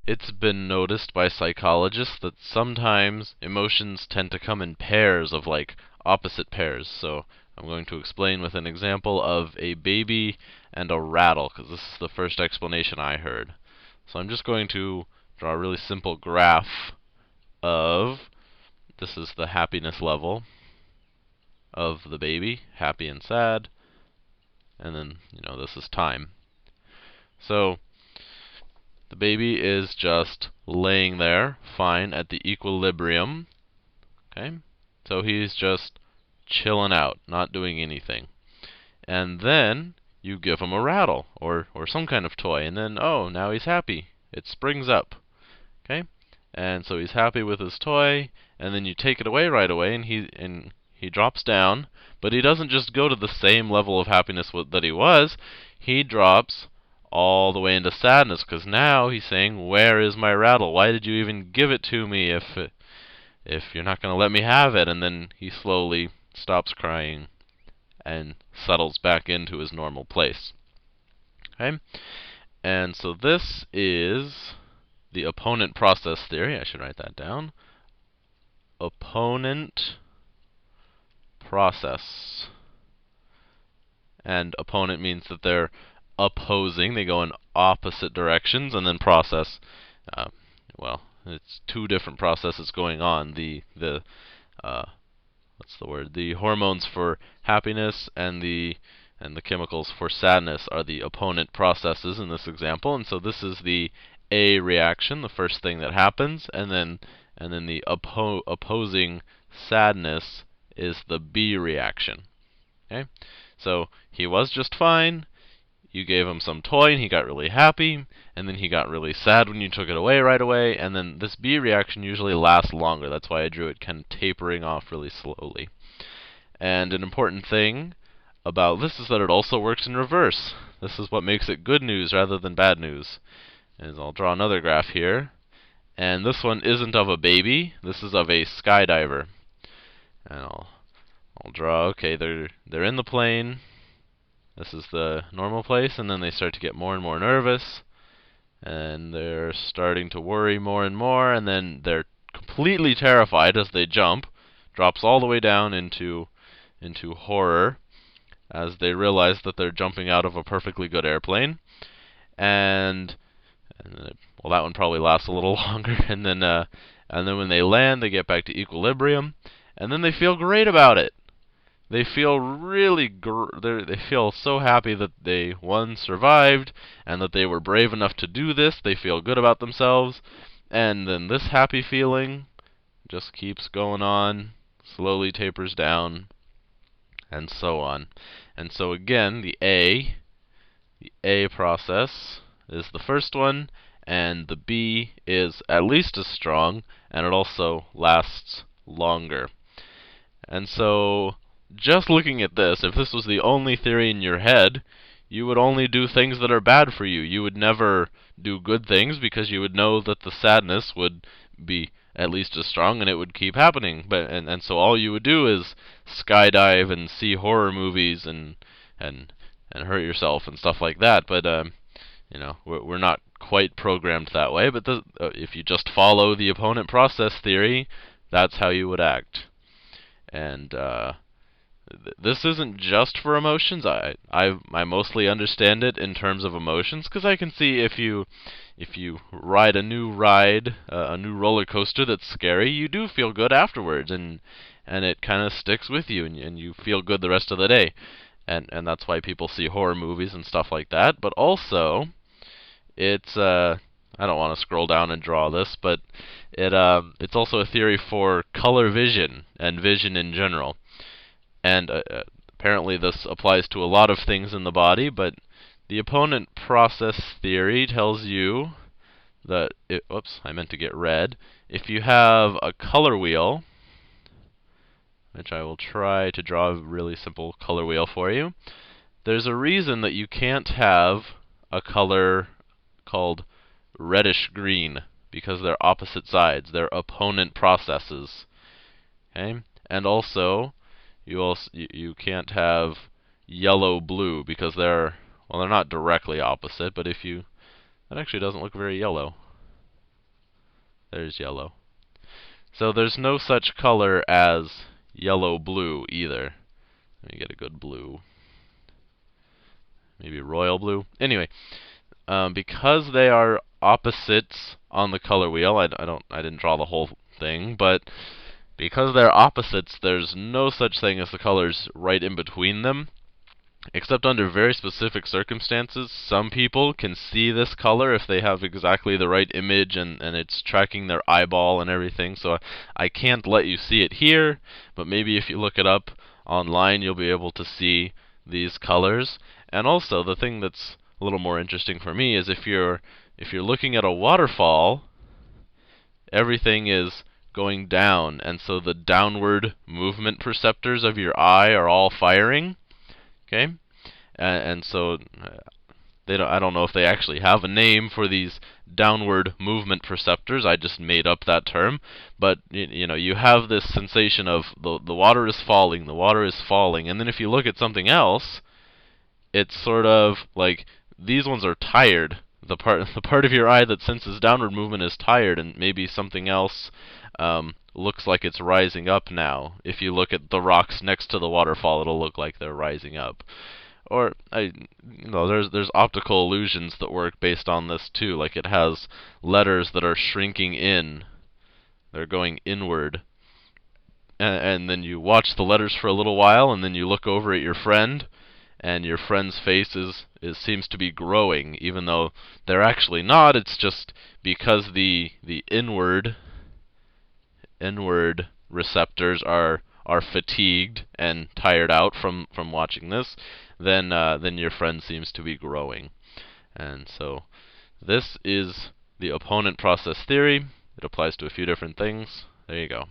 It's been noticed by psychologists that sometimes emotions tend to come in pairs of like opposite pairs. So I'm going to explain with an example of a baby and a rattle, because this is the first explanation I heard. So I'm just going to draw a really simple graph of, this is the happiness level of the baby, happy and sad, and then, this is time. So the baby is just laying there, fine, at the equilibrium. Okay? So he's just chilling out, not doing anything. And then you give him a rattle or some kind of toy, and then, oh, now he's happy. It springs up. Okay? And so he's happy with his toy, and then you take it away right away, and he drops down, but he doesn't just go to the same level of happiness that he was. He drops all the way into sadness, because now he's saying, "Where is my rattle? Why did you even give it to me if you're not going to let me have it?" And then he slowly stops crying and settles back into his normal place. Okay? And so this is the opponent process theory. I should write that down. Opponent process. And opponent means that they're opposing. They go in opposite directions. And then process, well, it's two different processes going on. What's the word? The hormones for happiness and the chemicals for sadness are the opponent processes in this example. And so this is the A reaction, the first thing that happens, and then the opposing sadness is the B reaction. Okay? So he was just fine. You gave him some toy and he got really happy, and then he got really sad when you took it away right away, and then this B reaction usually lasts longer. That's why I drew it kind of tapering off really slowly. And an important thing about this is that it also works in reverse. This is what makes it good news rather than bad news. And I'll draw another graph here. And this one isn't of a baby. This is of a skydiver. And I'll draw, okay, they're in the plane. This is the normal place, and then they start to get more and more nervous, and they're starting to worry more and more, and then they're completely terrified as they jump, drops all the way down into horror as they realize that they're jumping out of a perfectly good airplane. And well, that one probably lasts a little longer, and then when they land, they get back to equilibrium, and then they feel great about it. They feel they feel so happy that they, one, survived, and that they were brave enough to do this. They feel good about themselves, and then this happy feeling just keeps going on, slowly tapers down, and so on. And so again, the A process is the first one, and the B is at least as strong, and it also lasts longer. And so just looking at this, if this was the only theory in your head, you would only do things that are bad for you. You would never do good things because you would know that the sadness would be at least as strong and it would keep happening. And so all you would do is skydive and see horror movies and hurt yourself and stuff like that. But we're not quite programmed that way. But if you just follow the opponent process theory, that's how you would act. And this isn't just for emotions. I mostly understand it in terms of emotions, because I can see if you ride a new roller coaster that's scary, you do feel good afterwards, and it kind of sticks with you, and you feel good the rest of the day, and that's why people see horror movies and stuff like that. But also, it's I don't want to scroll down and draw this, but it's also a theory for color vision and vision in general. And apparently this applies to a lot of things in the body, but the opponent process theory tells you that, whoops, I meant to get red. If you have a color wheel, which I will try to draw a really simple color wheel for you, there's a reason that you can't have a color called reddish-green, because they're opposite sides. They're opponent processes. Okay? And also, you can't have yellow-blue because they're not directly opposite, but that actually doesn't look very yellow. There's yellow. So there's no such color as yellow-blue either. Let me get a good blue. Maybe royal blue. Anyway, because they are opposites on the color wheel, I didn't draw the whole thing, but because they're opposites, there's no such thing as the colors right in between them. Except under very specific circumstances, some people can see this color if they have exactly the right image and it's tracking their eyeball and everything. So I can't let you see it here, but maybe if you look it up online, you'll be able to see these colors. And also, the thing that's a little more interesting for me is if you're looking at a waterfall, everything is going down, and so the downward movement perceptors of your eye are all firing. Okay, and so I don't know if they actually have a name for these downward movement perceptors. I just made up that term, but you have this sensation of the water is falling, and then if you look at something else, it's sort of like these ones are tired. The part of your eye that senses downward movement is tired, and maybe something else looks like it's rising up now. If you look at the rocks next to the waterfall, it'll look like they're rising up. Or there's optical illusions that work based on this too. Like it has letters that are shrinking in; they're going inward. And then you watch the letters for a little while, and then you look over at your friend, and your friend's face seems to be growing, even though they're actually not. It's just because the inward receptors are fatigued and tired out from watching this, then your friend seems to be growing. And so this is the opponent process theory. It applies to a few different things. There you go.